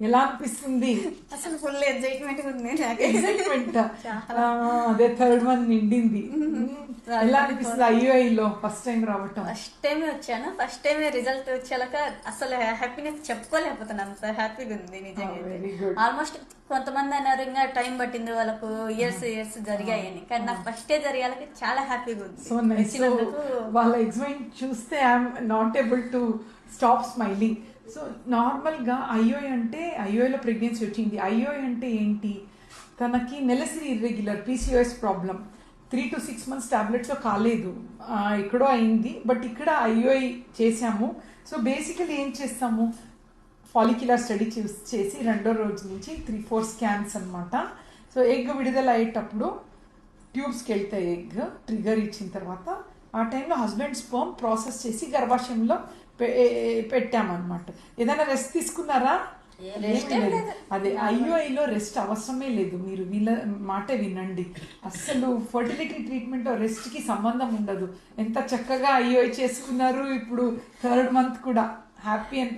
ఎలా అనిపిస్తుంది? అసలు ఫుల్ ఎగ్జైట్మెంట్ ఉంది. ఎగ్జైట్మెంట్ అదే థర్డ్ మంత్ నిండింది. ఎలా అనిపిస్తుంది IUI లో ఫస్ట్ టైం రావటం? ఫస్ట్ టైమే వచ్చాను. ఫస్ట్ టైమే రిజల్ట్ వచ్చేలాక అసలు హ్యాపీనెస్ చెప్పుకోలేకపోతున్నాను. అంత హ్యాపీగా ఉంది నిజంగా. ఆల్మోస్ట్ కొంతమంది అన్నారు ఇంకా టైం పట్టింది వాళ్ళకు, ఇయర్స్ జరిగాయని, కానీ నాకు ఫస్టే జరిగాలకి చాలా హ్యాపీగా ఉంది. So nice. వాళ్ళ ఎగ్జైట్మెంట్ చూస్తే I'm not able to stop smiling. So నార్మల్గా ఐఓఐలో ప్రెగ్నెన్సీ వచ్చింది. IUI అంటే ఏంటి? తనకి నెలసరి irregular PCOS problem 3 to 6 months టాబ్లెట్స్లో కాలేదు, ఎక్కడో అయింది. బట్ ఇక్కడ IUI చేసాము. సో బేసికలీ ఏం చేస్తాము, ఫాలిక్యులర్ స్టడీ చేసి రెండో రోజు నుంచి 3-4 స్కాన్స్ అనమాట. సో ఎగ్ విడుదల అయ్యేటప్పుడు ట్యూబ్స్కి వెళ్తాయి. ఎగ్ ట్రిగర్ ఇచ్చిన తర్వాత ఆ టైంలో హస్బెండ్ స్పర్మ్ ప్రాసెస్ చేసి గర్భాశయంలో పెట్టామన్నమాట. ఏదైనా రెస్ట్ తీసుకున్నారా? అదే IUIలో రెస్ట్ అవసరమే లేదు. మీరు వీళ్ళ మాట వినండి. అసలు ఫర్టిలిటీ ట్రీట్మెంట్ రెస్ట్కి సంబంధం ఉండదు. ఎంత చక్కగా IUI చేసుకున్నారు. ఇప్పుడు 3rd month కూడా హ్యాపీ అని